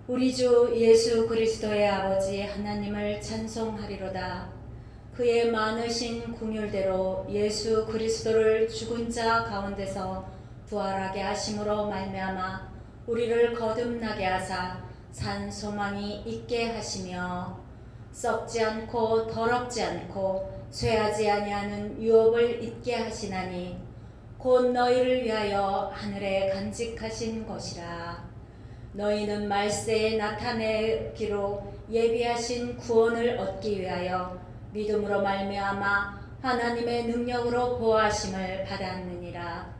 우리 주 예수 그리스도의 아버지 하나님을 찬송하리로다. 그의 많으신 긍휼대로 예수 그리스도를 죽은 자 가운데서 부활하게 하심으로 말미암아 우리를 거듭나게 하사 산 소망이 있게 하시며 썩지 않고 더럽지 않고 쇠하지 아니하는 유업을 잊게 하시나니 곧 너희를 위하여 하늘에 간직하신 것이라. 너희는 말세에 나타내기로 예비하신 구원을 얻기 위하여 믿음으로 말미암아 하나님의 능력으로 보호하심을 받았느니라.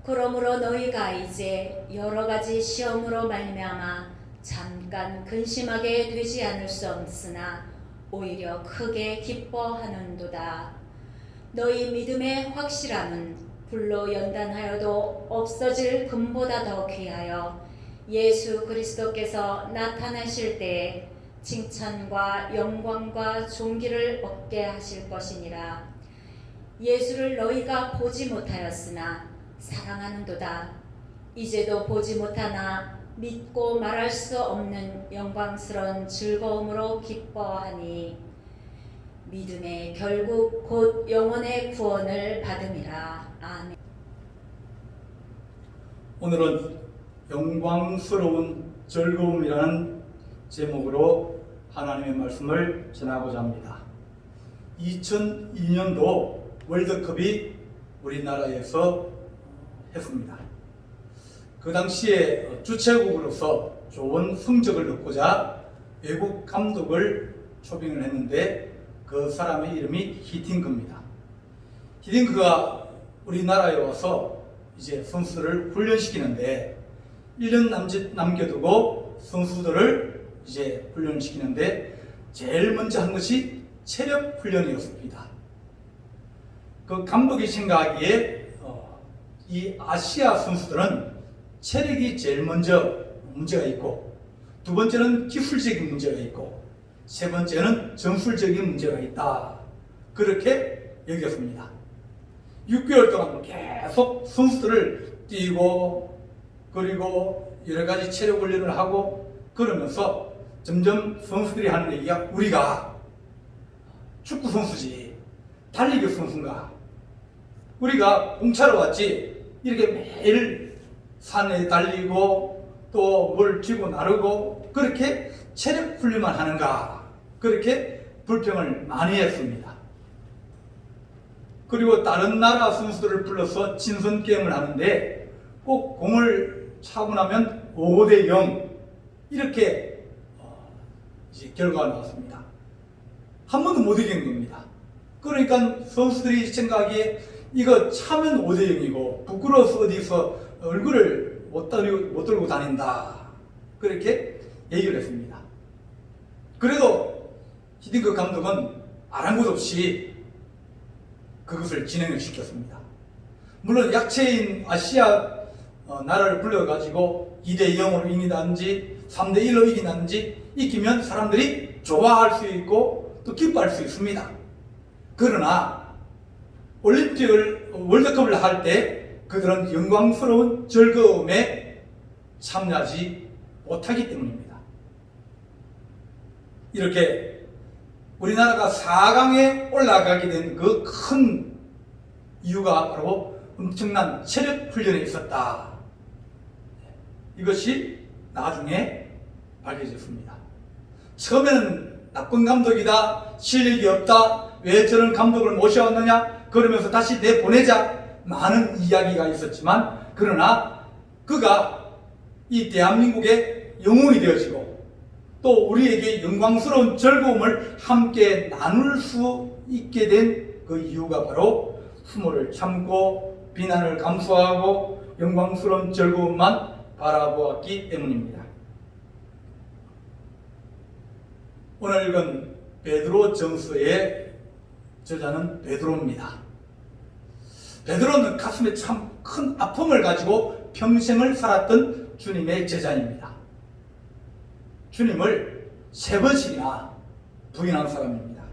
그러므로 너희가 이제 여러 가지 시험으로 말미암아 잠깐 근심하게 되지 않을 수 없으나 오히려 크게 기뻐하는도다. 너희 믿음의 확실함은 불로 연단하여도 없어질 금보다 더 귀하여 예수 그리스도께서 나타나실 때에 칭찬과 영광과 존귀를 얻게 하실 것이니라. 예수를 너희가 보지 못하였으나 사랑하는도다. 이제도 보지 못하나 믿고 말할 수 없는 영광스러운 즐거움으로 기뻐하니 믿음의 결국 곧 영혼의 구원을 받음이라. 아멘. 오늘은 영광스러운 즐거움이라는 제목으로 하나님의 말씀을 전하고자 합니다. 2002년도 월드컵이 우리나라에서 했습니다. 그 당시에 주최국으로서 좋은 성적을 얻고자 외국 감독을 초빙을 했는데 그 사람의 이름이 히딩크입니다. 히딩크가 우리나라에 와서 이제 선수들을 훈련시키는데 1년 남겨두고 선수들을 이제 훈련시키는데 제일 먼저 한 것이 체력 훈련이었습니다. 그 감독이 생각하기에 이 아시아 선수들은 체력이 제일 먼저 문제가 있고, 두 번째는 기술적인 문제가 있고, 세 번째는 전술적인 문제가 있다. 그렇게 여겼습니다. 6개월 동안 계속 선수들을 뛰고 그리고 여러 가지 체력 훈련을 하고 그러면서 점점 선수들이 하는 얘기가 우리가 축구 선수지 달리기 선수인가? 우리가 공차로 왔지 이렇게 매일 산에 달리고 또 뭘 쥐고 나르고 그렇게 체력 훈련만 하는가? 그렇게 불평을 많이 했습니다. 그리고 다른 나라 선수들을 불러서 친선 게임을 하는데 꼭 공을 차고 나면 5대0 이렇게 이제 결과가 나왔습니다. 한 번도 못 이긴 겁니다. 그러니까 선수들이 생각하기에 이거 차면 5대0이고 부끄러워서 어디서 얼굴을 못 들고 다닌다. 그렇게 얘기를 했습니다. 그래도 히딩크 감독은 아랑곳 없이 그것을 진행을 시켰습니다. 물론 약체인 아시아 나라를 불러가지고 2대0으로 이긴다든지 3대1로 이긴다든지 이기면 사람들이 좋아할 수 있고 또 기뻐할 수 있습니다. 그러나 월드컵을 할 때 그들은 영광스러운 즐거움에 참여하지 못하기 때문입니다. 이렇게 우리나라가 4강에 올라가게 된 그 큰 이유가 바로 엄청난 체력 훈련에 있었다. 이것이 나중에 밝혀졌습니다. 처음에는 나쁜 감독이다, 실력이 없다, 왜 저런 감독을 모셔왔느냐, 그러면서 다시 내보내자, 많은 이야기가 있었지만, 그러나 그가 이 대한민국의 영웅이 되어지고 또 우리에게 영광스러운 즐거움을 함께 나눌 수 있게 된 그 이유가 바로 수모를 참고 비난을 감수하고 영광스러운 즐거움만 바라보았기 때문입니다. 오늘 읽은 베드로 전서의 저자는 베드로입니다. 베드로는 가슴에 참 큰 아픔을 가지고 평생을 살았던 주님의 제자입니다. 주님을 3번씩이나 부인한 사람입니다.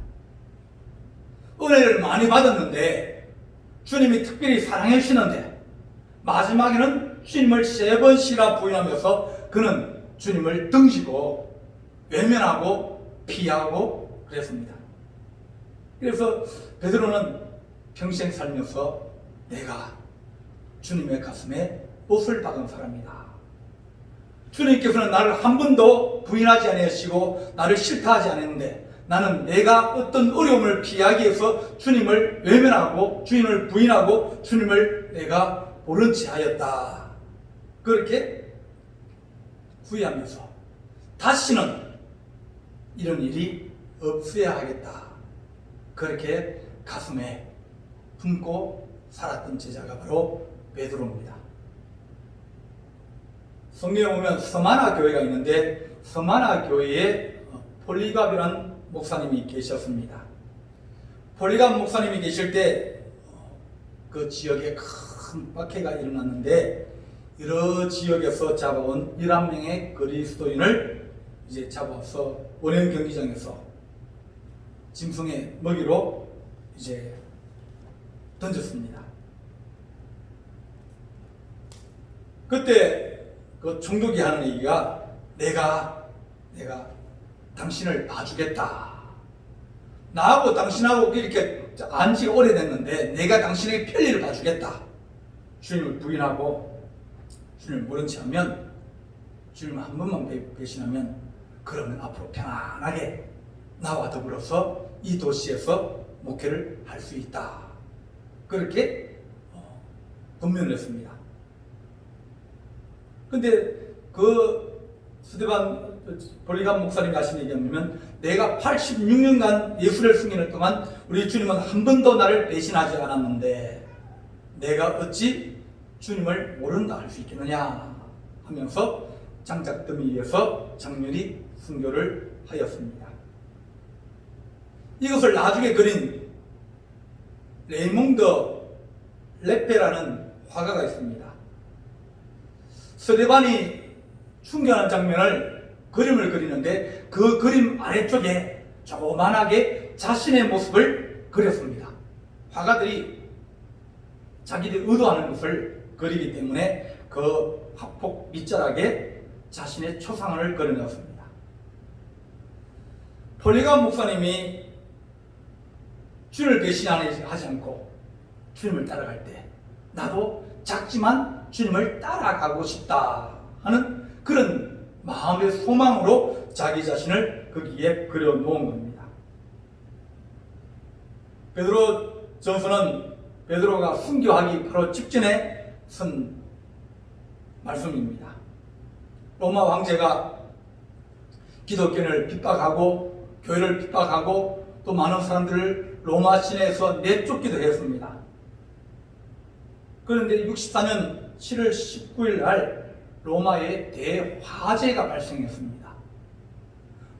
은혜를 많이 받았는데 주님이 특별히 사랑해 주시는데 마지막에는 주님을 3번씩이나 부인하면서 그는 주님을 등지고 외면하고 피하고 그랬습니다. 그래서 베드로는 평생 살면서 내가 주님의 가슴에 못을 박은 사람이다. 주님께서는 나를 한 번도 부인하지 아니하시고 나를 싫다하지 않았는데 나는 내가 어떤 어려움을 피하기 위해서 주님을 외면하고 주님을 부인하고 주님을 내가 모른 채 하였다. 그렇게 후회하면서 다시는 이런 일이 없어야 하겠다. 그렇게 가슴에 품고 살았던 제자가 바로 베드로입니다. 성경에 보면 서마나 교회가 있는데 서마나 교회에 폴리갑이라는 목사님이 계셨습니다. 폴리갑 목사님이 계실 때 그 지역에 큰 박해가 일어났는데 여러 지역에서 잡아온 11명의 그리스도인을 이제 잡아서 원형 경기장에서 짐승의 먹이로 이제 던졌습니다. 그때 그 총독이 하는 얘기가 내가 당신을 봐주겠다. 나하고 당신하고 이렇게 안지가 오래됐는데 내가 당신에게 편리를 봐주겠다. 주님을 부인하고 주님을 모른 채 하면 주님을 한 번만 배신하면 그러면 앞으로 편안하게 나와 더불어서 이 도시에서 목회를 할 수 있다. 그렇게 권면을 했습니다. 근데 그 스데반 폴리갑 목사님이 하신 얘기를 보면 내가 86년간 예수를 승리하는 동안 우리 주님은 한 번도 나를 배신하지 않았는데 내가 어찌 주님을 모른다 할 수 있겠느냐 하면서 장작더미 위에서 장렬히 순교를 하였습니다. 이것을 나중에 그린 레이몽드 레페라는 화가가 있습니다. 스데반이 순교하는 장면을 그림을 그리는데 그 그림 아래쪽에 조그만하게 자신의 모습을 그렸습니다. 화가들이 자기들이 의도하는 것을 그리기 때문에 그 화폭 밑자락에 자신의 초상을 그려놓았습니다. 폴리갑 목사님이 주님을 배신하지 않고 주님을 따라갈 때 나도 작지만 주님을 따라가고 싶다 하는 그런 마음의 소망으로 자기 자신을 거기에 그려놓은 겁니다. 베드로 전서는 베드로가 순교하기 바로 직전에 쓴 말씀입니다. 로마 황제가 기독교인을 핍박하고 교회를 핍박하고 또 많은 사람들을 로마 시내에서 내쫓기도 했습니다. 그런데 64년 7월 19일 날 로마에 대화재가 발생했습니다.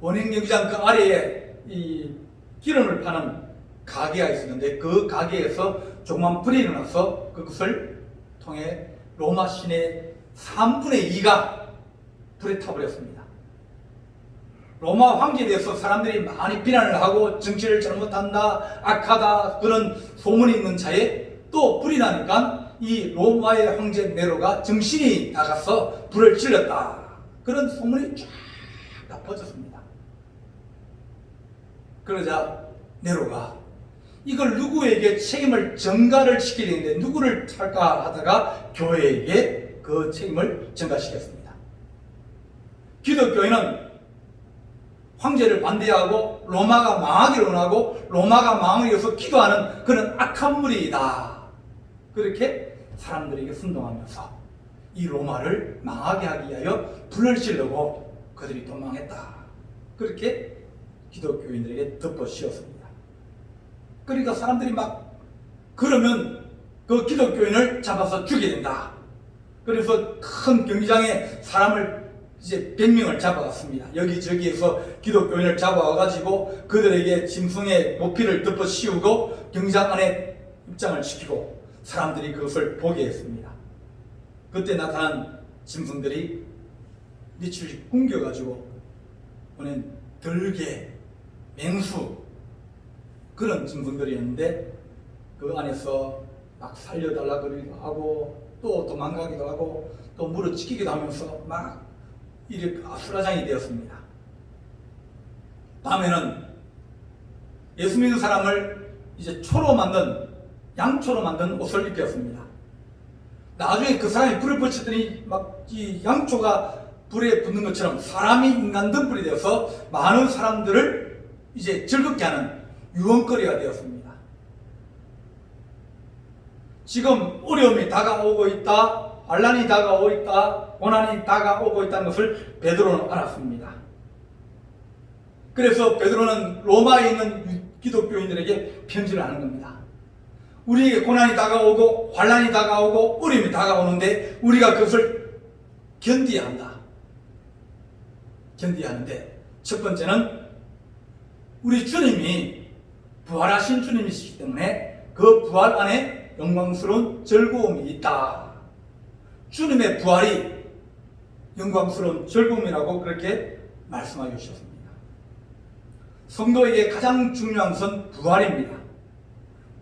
원형 경기장 그 아래에 이 기름을 파는 가게가 있었는데 그 가게에서 조그만 불이 일어나서 그것을 통해 로마 시내 3분의 2가 불에 타버렸습니다. 로마 황제에 대해서 사람들이 많이 비난을 하고 정치를 잘못한다, 악하다 그런 소문이 있는 차에 또 불이 나니까 이 로마의 황제 네로가 정신이 나가서 불을 질렀다. 그런 소문이 쫙 다 퍼졌습니다. 그러자 네로가 이걸 누구에게 책임을 전가를 시켜야 되는데 누구를 할까 하다가 교회에게 그 책임을 전가시켰습니다. 기독교인은 황제를 반대하고 로마가 망하기를 원하고 로마가 망하기 위해서 기도하는 그런 악한 무리이다. 그렇게 사람들에게 순종하면서 이 로마를 망하게 하기 위하여 불을 지르고 그들이 또 망했다. 그렇게 기독교인들에게 덮어씌웠습니다. 그러니까 사람들이 막 그러면 그 기독교인을 잡아서 죽여야 된다. 그래서 큰 경기장에 사람을 이제 100명을 잡아갔습니다. 여기저기에서 기독교인을 잡아와가지고 그들에게 짐승의 모피를 덮어 씌우고 경기장 안에 입장을 시키고 사람들이 그것을 보게 했습니다. 그때 나타난 짐승들이 밑을 굶겨가지고 보낸 들개, 맹수 그런 짐승들이었는데 그 안에서 막 살려달라고 하고 또 도망가기도 하고 또 물어치기도 하면서 막 이렇게 아수라장이 되었습니다. 밤에는 예수 믿는 사람을 이제 양초로 만든 옷을 입혔습니다. 나중에 그 사람이 불을 붙였더니 막 이 양초가 불에 붙는 것처럼 사람이 인간 등불이 되어서 많은 사람들을 이제 즐겁게 하는 유흥거리가 되었습니다. 지금 어려움이 다가오고 있다, 환난이 다가오고 있다, 고난이 다가오고 있다는 것을 베드로는 알았습니다. 그래서 베드로는 로마에 있는 기독교인들에게 편지를 하는 겁니다. 우리에게 고난이 다가오고 환난이 다가오고 어려움이 다가오는데 우리가 그것을 견디어야 한다. 견디어야 하는데 첫 번째는 우리 주님이 부활하신 주님이시기 때문에 그 부활 안에 영광스러운 즐거움이 있다. 주님의 부활이 영광스러운 즐거움이라고 그렇게 말씀하여 주셨습니다. 성도에게 가장 중요한 것은 부활입니다.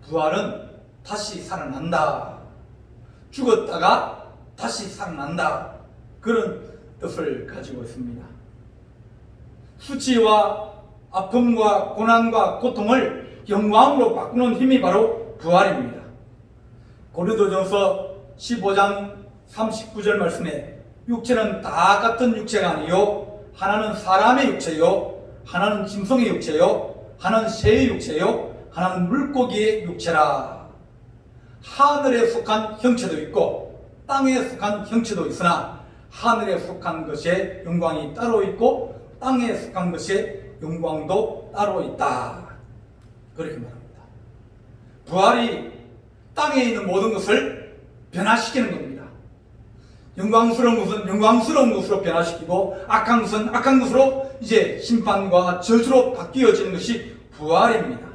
부활은 다시 살아난다. 죽었다가 다시 살아난다. 그런 뜻을 가지고 있습니다. 수치와 아픔과 고난과 고통을 영광으로 바꾸는 힘이 바로 부활입니다. 고린도전서 15장 39절 말씀에 육체는 다 같은 육체가 아니요 하나는 사람의 육체요 하나는 짐승의 육체요 하나는 새의 육체요 하나는 물고기의 육체라. 하늘에 속한 형체도 있고 땅에 속한 형체도 있으나 하늘에 속한 것의 영광이 따로 있고 땅에 속한 것의 영광도 따로 있다. 그렇게 말합니다. 부활이 땅에 있는 모든 것을 변화시키는 겁니다. 영광스러운 것은 영광스러운 것으로 변화시키고 악한 것은 악한 것으로 이제 심판과 저주로 바뀌어지는 것이 부활입니다.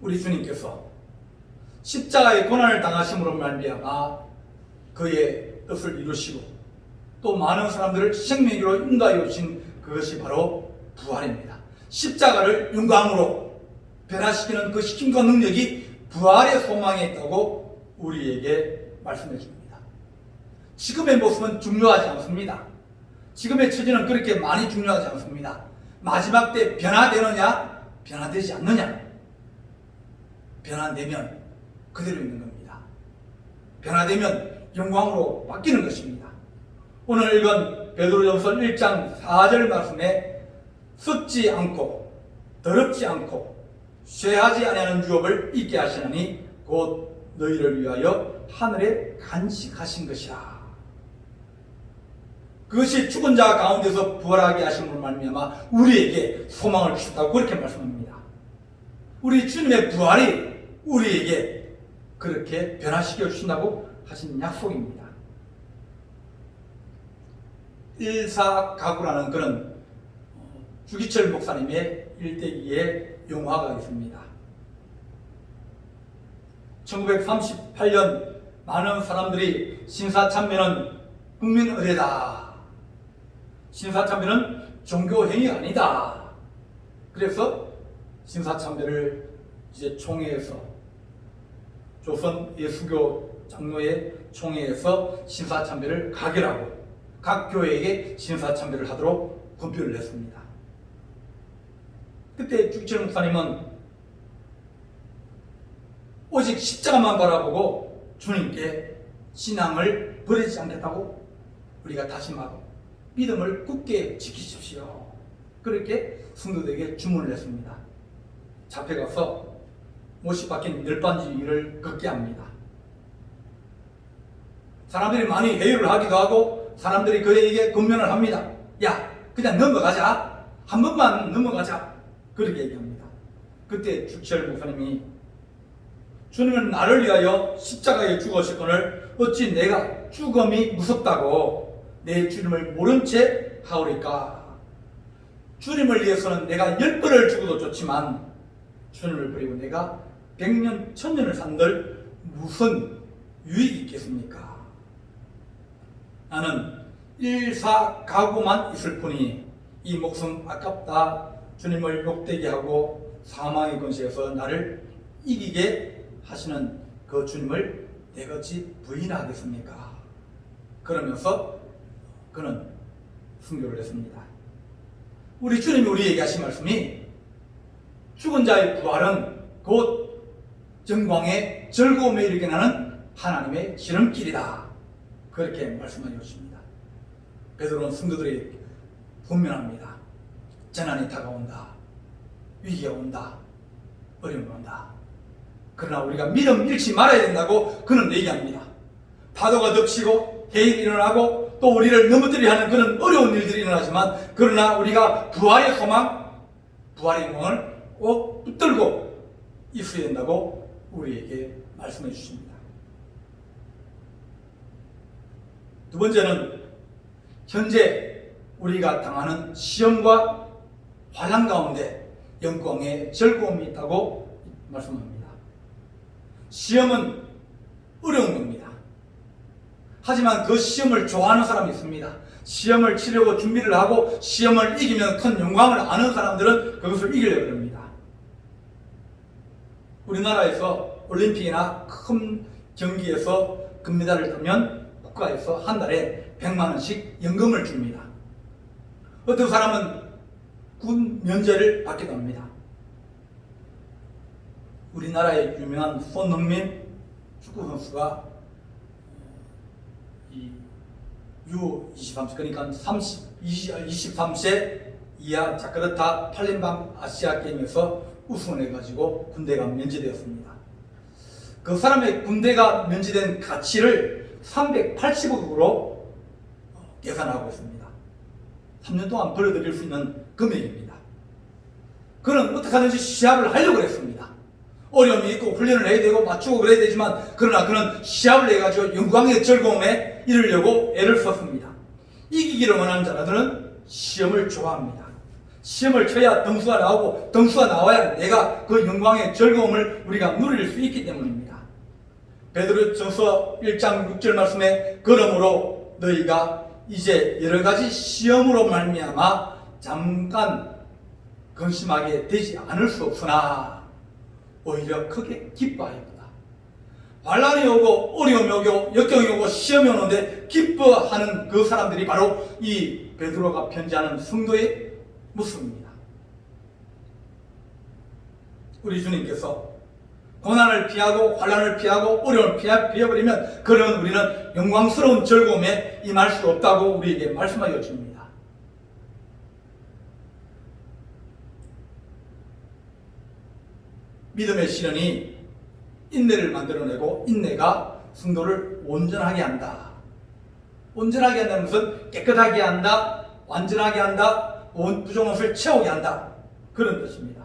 우리 주님께서 십자가의 고난을 당하심으로 말미암아 그의 뜻을 이루시고 또 많은 사람들을 생명으로 인도하여 주신 그것이 바로 부활입니다. 십자가를 영광으로 변화시키는 그 힘과 능력이 부활의 소망에 있다고 우리에게 말씀해 줍니다. 지금의 모습은 중요하지 않습니다. 지금의 처지는 그렇게 많이 중요하지 않습니다. 마지막 때 변화되느냐 변화되지 않느냐. 변화되면 그대로 있는 겁니다. 변화되면 영광으로 바뀌는 것입니다. 오늘 읽은 베드로전서 1장 4절 말씀에 썩지 않고 더럽지 않고 쇠하지 아니하는 유업을 있게 하시나니 곧 너희를 위하여 하늘에 간직하신 것이라. 그것이 죽은 자 가운데서 부활하게 하심으로 말미암아 우리에게 소망을 주셨다고 그렇게 말씀합니다. 우리 주님의 부활이 우리에게 그렇게 변화시켜 주신다고 하신 약속입니다. 일사가구라는 그런 주기철 목사님의 일대기의 영화가 있습니다. 1938년 많은 사람들이 신사참배는 국민의례다. 신사참배는 종교행위가 아니다. 그래서 신사참배를 이제 총회에서 조선 예수교 장로회 총회에서 신사참배를 가결하고 각 교회에게 신사참배를 하도록 분표를 했습니다. 그때 주기철 목사님은 오직 십자가만 바라보고 주님께 신앙을 버리지 않겠다고 우리가 다짐하고 믿음을 굳게 지키십시오. 그렇게 성도들에게 주문을 했습니다. 잡혀가서 못이 박힌 널빤지 위를 걷게 합니다. 사람들이 많이 회유를 하기도 하고 사람들이 그에게 권면을 합니다. 야, 그냥 넘어가자. 한 번만 넘어가자. 그렇게 얘기합니다. 그때 주기철 목사님이 주님은 나를 위하여 십자가에 죽으셨거늘 어찌 내가 죽음이 무섭다고 내 주님을 모른 채 하오리까. 주님을 위해서는 내가 10번을 죽어도 좋지만 주님을 버리고 내가 100년, 1000년을 산들 무슨 유익이 있겠습니까? 나는 일사가구만 있을 뿐이 이 목숨 아깝다. 주님을 욕되게 하고 사망의 권세에서 나를 이기게 하시는 그 주님을 내가 어찌 부인하겠습니까? 그러면서 그는 순교를 했습니다. 우리 주님이 우리에게 하신 말씀이 죽은 자의 부활은 곧 영광의 즐거움에 이르게 하는 하나님의 지름길이다. 그렇게 말씀하여 주십니다. 베드로는 성도들이 분명합니다. 재난이 다가온다. 위기가 온다. 어려움이 온다. 그러나 우리가 믿음 잃지 말아야 된다고 그는 얘기합니다. 파도가 덮치고 해일이 일어나고 또 우리를 넘어뜨리려 하는 그런 어려운 일들이 일어나지만 그러나 우리가 부활의 소망, 부활의 영광을 꼭 붙들고 있어야 된다고 우리에게 말씀해 주십니다. 두 번째는 현재 우리가 당하는 시험과 환난 가운데 영광의 즐거움이 있다고 말씀합니다. 시험은 어려운 겁니다. 하지만 그 시험을 좋아하는 사람이 있습니다. 시험을 치려고 준비를 하고 시험을 이기면 큰 영광을 아는 사람들은 그것을 이기려고 합니다. 우리나라에서 올림픽이나 큰 경기에서 금메달을 따면 국가에서 한 달에 100만 원씩 연금을 줍니다. 어떤 사람은 군 면제를 받기도 합니다. 우리나라의 유명한 손흥민 축구 선수가 이 U23 그러니까 23세 이하 자카르타 팔렘방 아시아 게임에서 우승을 해가지고 군대가 면제되었습니다. 그 사람의 군대가 면제된 가치를 380억으로 계산하고 있습니다. 3년 동안 벌어들일 수 있는 금액입니다. 그는 어떻게 하든지 시합을 하려고 했습니다. 어려움이 있고 훈련을 해야 되고 맞추고 그래야 되지만 그러나 그는 시합을 해가지고 영광의 즐거움에 이르려고 애를 썼습니다. 이기기를 원하는 자들은 시험을 좋아합니다. 시험을 쳐야 등수가 나오고 등수가 나와야 내가 그 영광의 즐거움을 우리가 누릴 수 있기 때문입니다. 베드로전서 1장 6절 말씀에 그러므로 너희가 이제 여러 가지 시험으로 말미암아 잠깐 근심하게 되지 않을 수 없으나 오히려 크게 기뻐하였다. 환난이 오고 어려움이 오고 역경이 오고 시험이 오는데 기뻐하는 그 사람들이 바로 이 베드로가 편지하는 성도의 모습입니다. 우리 주님께서 고난을 피하고 환난을 피하고 어려움을 피해버리면 그런 우리는 영광스러운 즐거움에 임할 수 없다고 우리에게 말씀하여 줍니다. 믿음의 시련이 인내를 만들어내고 인내가 성도를 온전하게 한다. 온전하게 한다는 것은 깨끗하게 한다, 완전하게 한다, 부족한 것을 채우게 한다. 그런 뜻입니다.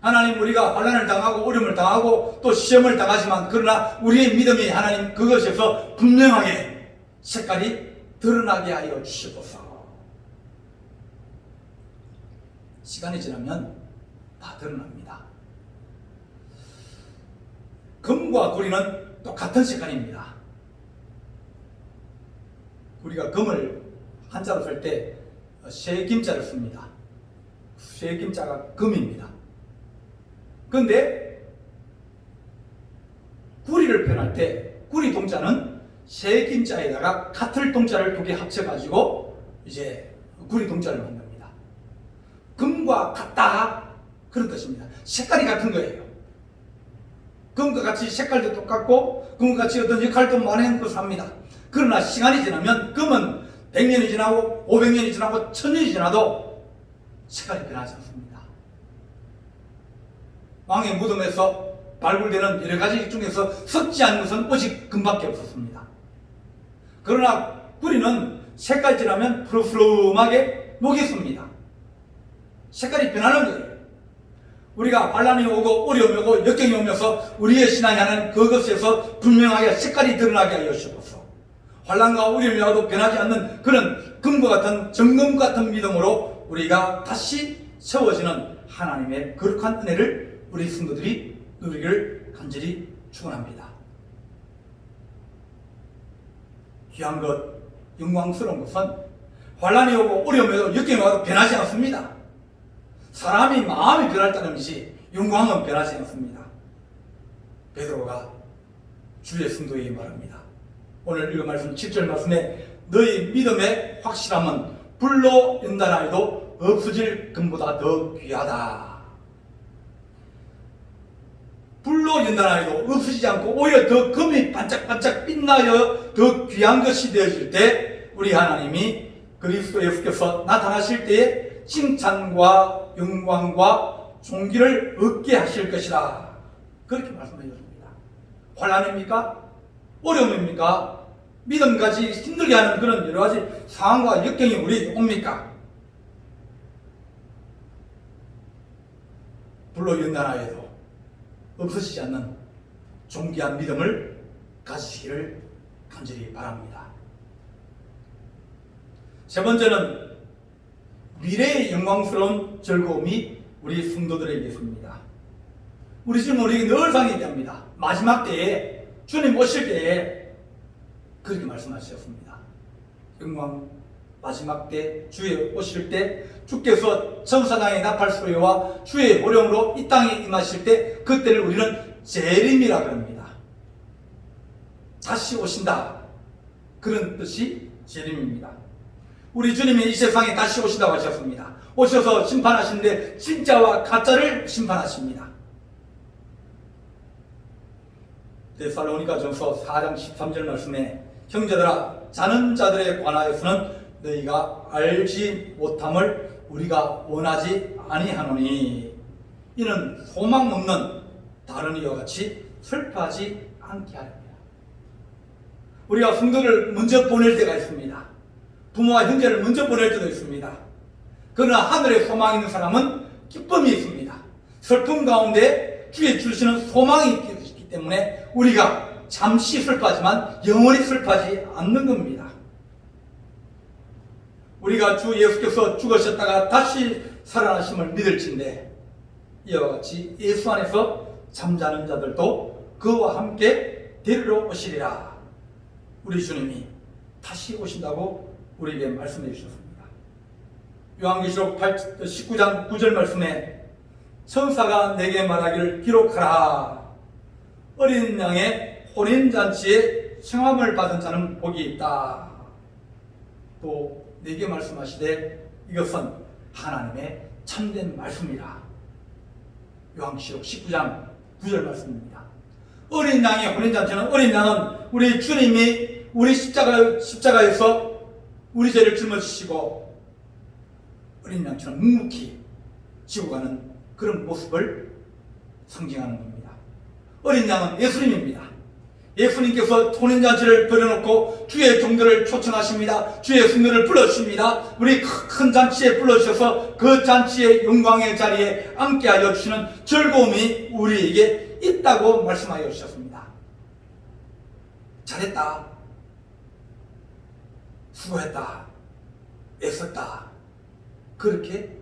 하나님 우리가 환난을 당하고 어려움을 당하고 또 시험을 당하지만 그러나 우리의 믿음이 하나님 그것에서 분명하게 색깔이 드러나게 하여 주시옵소서. 시간이 지나면 다 드러납니다. 금과 구리는 똑같은 색깔입니다. 우리가 금을 한자로 쓸 때 쇠김자를 씁니다. 쇠김자가 금입니다. 그런데 구리를 표현할 때 구리 동자는 쇠김자에다가 같을 동자를 두 개 합쳐가지고 이제 구리 동자를 만듭니다. 금과 같다 그런 뜻입니다. 색깔이 같은 거예요. 금과 같이 색깔도 똑같고 금과 같이 어떤 역할도 많은 것을 합니다. 그러나 시간이 지나면 금은 100년이 지나고 500년이 지나고 1000년이 지나도 색깔이 변하지 않습니다. 왕의 무덤에서 발굴되는 여러 가지 중에서 썩지 않은 것은 오직 금밖에 없었습니다. 그러나 구리는 색깔이 지나면 푸르푸름하게 녹였습니다. 색깔이 변하는 거예요. 우리가 환난이 오고 어려움이 오고 역경이 오면서 우리의 신앙이 하는 그것에서 분명하게 색깔이 드러나게 하여 주옵소서. 환난과 어려움이 와도 변하지 않는 그런 금과 같은 정금 같은 믿음으로 우리가 다시 세워지는 하나님의 거룩한 은혜를 우리 성도들이 누리기를 간절히 축원합니다. 귀한 것, 영광스러운 것은 환난이 오고 어려움이 오고 역경이 와도 변하지 않습니다. 사람이 마음이 변할 따름이지 영광은 변하지 않습니다. 베드로가 주의 성도에게 말합니다. 오늘 읽은 말씀 7절 말씀에 너희 믿음의 확실함은 불로 연단하여도 없어질 금보다 더 귀하다. 불로 연단하여도 없어지지 않고 오히려 더 금이 반짝반짝 빛나여 더 귀한 것이 되어질 때 우리 하나님이 그리스도 예수께서 나타나실 때에 칭찬과 영광과 존귀를 얻게 하실 것이라. 그렇게 말씀해 주십니다. 환난입니까? 어려움입니까? 믿음까지 힘들게 하는 그런 여러 가지 상황과 역경이 우리에게 옵니까? 불로 연단하여도 없어지지 않는 존귀한 믿음을 가지시기를 간절히 바랍니다. 세 번째는 미래의 영광스러운 즐거움이 우리 성도들에게 있습니다. 우리 주님 우리에게 늘 얘기합니다. 마지막 때에 주님 오실 때에 그렇게 말씀하셨습니다. 영광 마지막 때 주의 오실 때 주께서 천사장의 나팔 소리와 주의 호령으로 이 땅에 임하실 때 그때를 우리는 재림이라 그럽니다. 다시 오신다. 그런 뜻이 재림입니다. 우리 주님이 이 세상에 다시 오신다고 하셨습니다. 오셔서 심판하시는데 진짜와 가짜를 심판하십니다. 데살로니가전서 4장 13절 말씀에 형제들아 자는 자들에 관하여서는 너희가 알지 못함을 우리가 원하지 아니하노니 이는 소망 없는 다른 이와 같이 슬퍼하지 않게 하렵니다. 우리가 성도를 먼저 보낼 때가 있습니다. 부모와 형제를 먼저 보낼 때도 있습니다. 그러나 하늘에 소망이 있는 사람은 기쁨이 있습니다. 슬픔 가운데 주의 주시는 소망이 있기 때문에 우리가 잠시 슬퍼하지만 영원히 슬퍼하지 않는 겁니다. 우리가 주 예수께서 죽으셨다가 다시 살아나심을 믿을진데 이와 같이 예수 안에서 잠자는 자들도 그와 함께 데리러 오시리라. 우리 주님이 다시 오신다고 우리에게 말씀해 주셨습니다. 요한계시록 19장 9절 말씀에 천사가 내게 말하기를 기록하라. 어린 양의 혼인잔치에 청함을 받은 자는 복이 있다. 또 내게 말씀하시되 이것은 하나님의 참된 말씀이라. 요한계시록 19장 9절 말씀입니다. 어린 양의 혼인잔치는 어린 양은 우리 주님이 우리 십자가에서 우리 죄를 짊어지시고 어린 양처럼 묵묵히 지고 가는 그런 모습을 상징하는 겁니다. 어린 양은 예수님입니다. 예수님께서 혼인잔치를 벌여놓고 주의 종들을 초청하십니다. 주의 성도를 불러주십니다. 우리 큰 잔치에 불러주셔서 그 잔치의 영광의 자리에 함께하여 주시는 즐거움이 우리에게 있다고 말씀하여 주셨습니다. 잘했다. 수고했다. 애썼다. 그렇게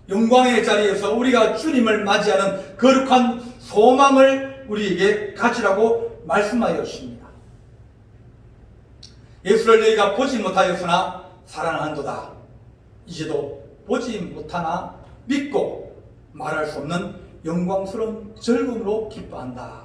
영광의 자리에서 우리가 주님을 맞이하는 거룩한 소망을 우리에게 가지라고 말씀하여 주십니다. 예수를 너희가 보지 못하였으나 사랑한도다. 이제도 보지 못하나 믿고 말할 수 없는 영광스러운 즐거움으로 기뻐한다.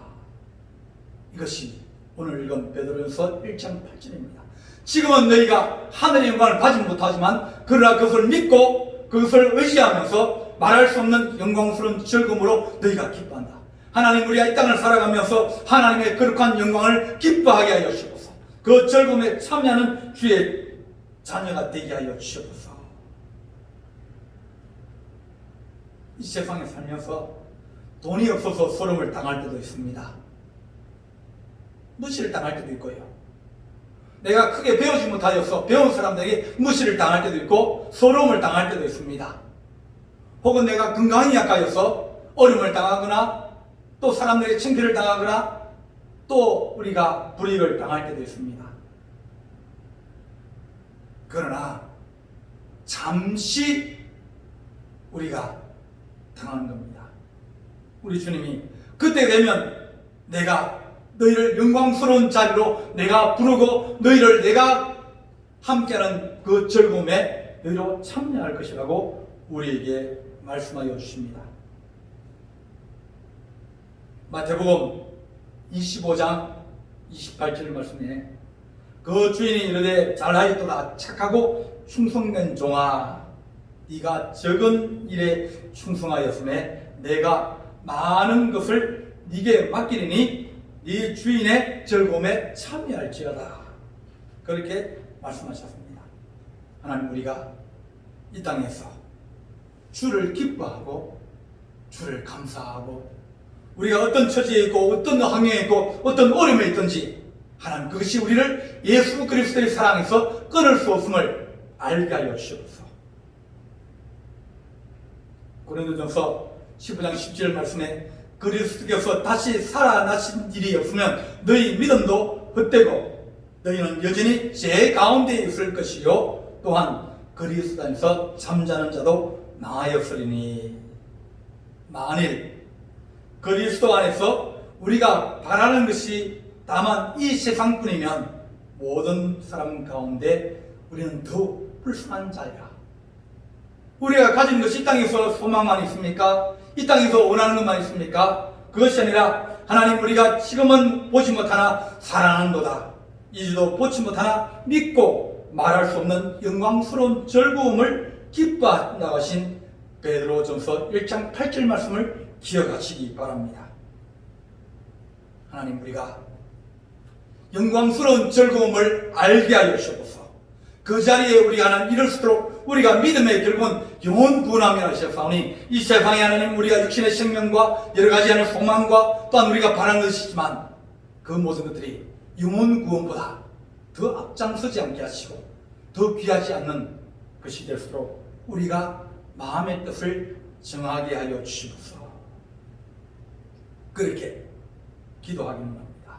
이것이 오늘 읽은 베드로전서 1장 8절입니다. 지금은 너희가 하늘의 영광을 받지 못하지만 그러나 그것을 믿고 그것을 의지하면서 말할 수 없는 영광스러운 즐거움으로 너희가 기뻐한다. 하나님 우리가 이 땅을 살아가면서 하나님의 거룩한 영광을 기뻐하게 하여 주옵소서. 그 즐거움에 참여하는 주의 자녀가 되게 하여 주옵소서. 이 세상에 살면서 돈이 없어서 소름을 당할 때도 있습니다. 무시를 당할 때도 있고요. 내가 크게 배우지 못하여서 배운 사람들에게 무시를 당할 때도 있고 소름을 당할 때도 있습니다. 혹은 내가 건강이 약하여서 어려움을 당하거나 또 사람들에게 창피를 당하거나 또 우리가 불이익을 당할 때도 있습니다. 그러나 잠시 우리가 당하는 겁니다. 우리 주님이 그때 되면 내가 너희를 영광스러운 자리로 내가 부르고 너희를 내가 함께하는 그 즐거움에 너희로 참여할 것이라고 우리에게 말씀하여 주십니다. 마태복음 25장 28절 말씀에 그 주인이 이르되 잘하였도다 착하고 충성된 종아, 네가 적은 일에 충성하였음에 내가 많은 것을 네게 맡기리니 네 주인의 즐거움에 참여할지어다. 그렇게 말씀하셨습니다. 하나님, 우리가 이 땅에서 주를 기뻐하고 주를 감사하고 우리가 어떤 처지에 있고 어떤 환경에 있고 어떤 어려움에 있든지 하나님, 그것이 우리를 예수 그리스도의 사랑에서 끊을 수 없음을 알게 하여 주시옵소서. 고린도전서 15장 17절 말씀에 그리스도께서 다시 살아나신 일이 없으면 너희 믿음도 헛되고 너희는 여전히 죄 가운데 있을 것이요 또한 그리스도 안에서 잠자는 자도 나아였으리니, 만일 그리스도 안에서 우리가 바라는 것이 다만 이 세상뿐이면 모든 사람 가운데 우리는 더욱 불쌍한 자이라. 우리가 가진 것이 이 땅에서 소망만 있습니까? 이 땅에서 원하는 것만 있습니까? 그것이 아니라 하나님, 우리가 지금은 보지 못하나 사랑하는도다, 이제도 보지 못하나 믿고 말할 수 없는 영광스러운 즐거움을 기뻐한다고 하신 베드로전서 1장 8절 말씀을 기억하시기 바랍니다. 하나님, 우리가 영광스러운 즐거움을 알게 하여 주옵소서. 그 자리에 우리가 하나님 이룰 수 있도록 우리가 믿음의 결국은 영혼 구원함이라 하셨사오니, 이 세상에 하나님 우리가 육신의 생명과 여러 가지 하는 소망과 또한 우리가 바라는 것이지만 그 모든 것들이 영혼 구원보다 더 앞장서지 않게 하시고 더 귀하지 않는 것이 될수록 우리가 마음의 뜻을 정하게 하여 주시옵소서. 그렇게 기도하기는 합니다.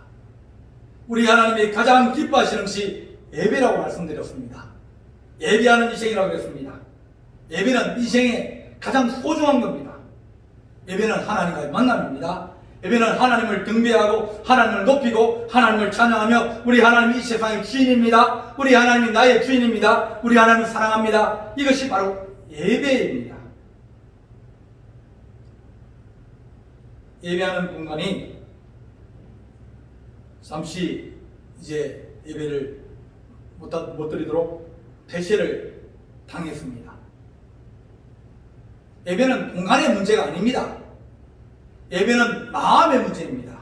우리 하나님이 가장 기뻐하시는 것이 예배라고 말씀드렸습니다. 예배하는 인생이라고 했습니다. 예배는 인생의 가장 소중한 겁니다. 예배는 하나님과의 만남입니다. 예배는 하나님을 경배하고 하나님을 높이고 하나님을 찬양하며 우리 하나님이 이 세상의 주인입니다. 우리 하나님이 나의 주인입니다. 우리 하나님을 사랑합니다. 이것이 바로 예배입니다. 예배하는 공간이 잠시 이제 예배를 못 드리도록 폐쇄를 당했습니다. 예배는 공간의 문제가 아닙니다. 예배는 마음의 문제입니다.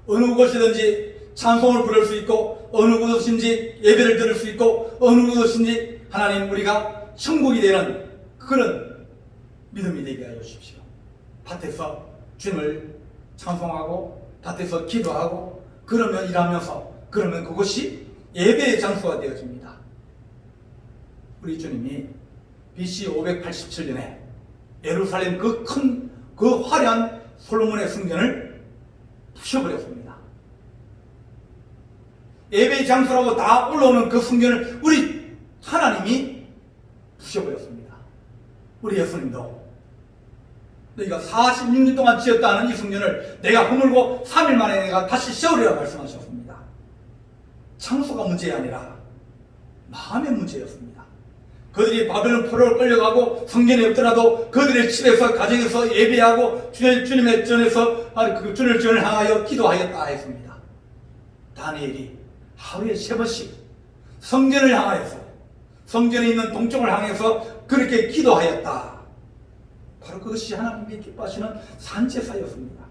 어느 곳이든지 찬송을 부를 수 있고 어느 곳이든지 예배를 드릴 수 있고 어느 곳이든지 하나님, 우리가 천국이 되는 그런 믿음이 되게 하여 주십시오. 밭에서 주님을 찬송하고 밭에서 기도하고 그러면 일하면서 그러면 그것이 예배의 장소가 되어집니다. 우리 주님이 BC 587년에 예루살렘 그 화려한 솔로몬의 성전을 부셔버렸습니다. 예배의 장소라고 다 올라오는 그 성전을 우리 하나님이 부셔버렸습니다. 우리 예수님도 너희가 46년 동안 지었다는 이 성전을 내가 허물고 3일 만에 내가 다시 세우리라 말씀하셨습니다. 장소가 문제가 아니라 마음의 문제였습니다. 그들이 바벨론 포로로 끌려가고 성전이 없더라도 그들의 집에서 가정에서 예배하고 주님의 전에서 주님을 전을 향하여 기도하였다 했습니다. 다니엘이 하루에 3번씩 성전을 향하여서 성전에 있는 동쪽을 향해서 그렇게 기도하였다. 바로 그것이 하나님이 기뻐하시는 산제사였습니다.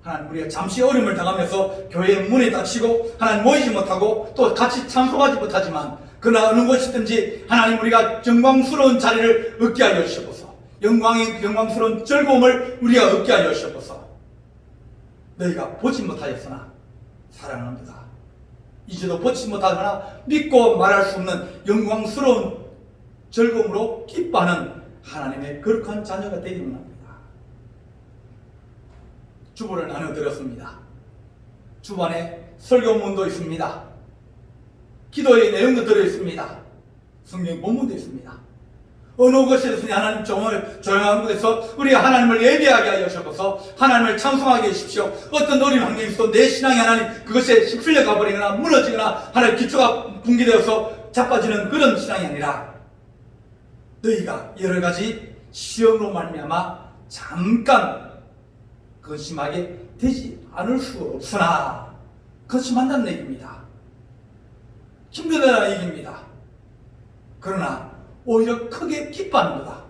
하나님, 우리가 잠시 어려움을 당하면서 교회의 문에 닫히고 하나님 모이지 못하고 또 같이 찬송하지 못하지만 그러나 어느 곳이든지 하나님, 우리가 영광스러운 자리를 얻게 하여 주시옵소서. 영광스러운 즐거움을 우리가 얻게 하여 주시옵소서. 너희가 보지 못하였으나 사랑합니다. 이제도 보지 못하거나 믿고 말할 수 없는 영광스러운 즐거움으로 기뻐하는 하나님의 거룩한 자녀가 되기를 합니다. 주보를 나눠드렸습니다. 주반에 설교문도 있습니다. 기도의 내용도 들어있습니다. 성경 본문도 있습니다. 어느 곳에서 하나님 조용한 곳에서 우리가 하나님을 예배하게 하여 주셔서 하나님을 찬송하게 해주십시오. 어떤 어려운 환경에 있어도 내 신앙이 하나님 그것에 휩쓸려가 버리거나 무너지거나 하나님 기초가 붕괴되어서 자빠지는 그런 신앙이 아니라 너희가 여러 가지 시험으로 말미암아 잠깐 근심하게 되지 않을 수 없으나 거침한다는 얘기입니다. 힘들다는 얘기입니다. 그러나 오히려 크게 기뻐하는 거다.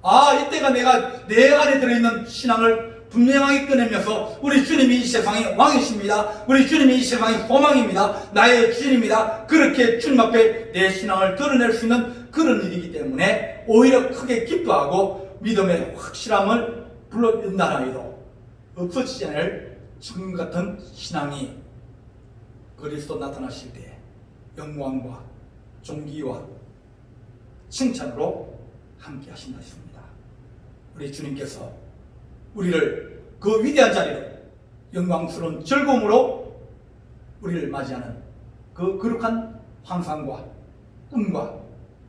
아, 이때가 내가 내 안에 들어있는 신앙을 분명하게 꺼내면서 우리 주님이 이 세상의 왕이십니다. 우리 주님이 이 세상의 소망입니다. 나의 주님입니다. 그렇게 주님 앞에 내 신앙을 드러낼 수 있는 그런 일이기 때문에 오히려 크게 기뻐하고 믿음의 확실함을 불러낸다나 해도 없어지지 않을 지금 같은 신앙이 그리스도 나타나실 때 영광과 존귀와 칭찬으로 함께 하신다 했습니다. 우리 주님께서 우리를 그 위대한 자리로 영광스러운 즐거움으로 우리를 맞이하는 그 거룩한 환상과 꿈과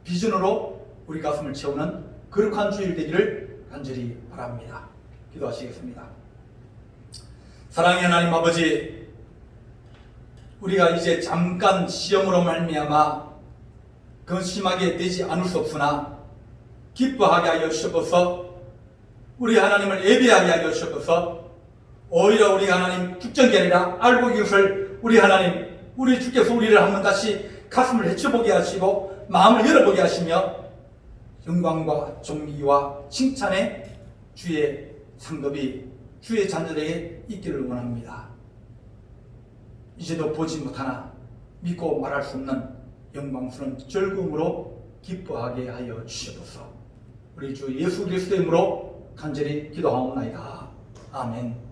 비전으로 우리 가슴을 채우는 거룩한 주일 되기를 간절히 바랍니다. 기도하시겠습니다. 사랑의 하나님 아버지, 우리가 이제 잠깐 시험으로 말미암아 근심하게 되지 않을 수 없으나 기뻐하게 하여 주옵소서. 우리 하나님을 예배하게 하여 주옵소서. 오히려 우리 하나님 죽전이 아니라 알고 이것을 우리 하나님, 우리 주께서 우리를 한번 다시 가슴을 헤쳐보게 하시고 마음을 열어보게 하시며 영광과 존귀와 칭찬의 주의 상급이 주의 자녀들에게 있기를 원합니다. 이제도 보지 못하나 믿고 말할 수 없는 영광스러운 즐거움으로 기뻐하게 하여 주시옵소서. 우리 주 예수 그리스도의 이름으로 간절히 기도하옵나이다. 아멘.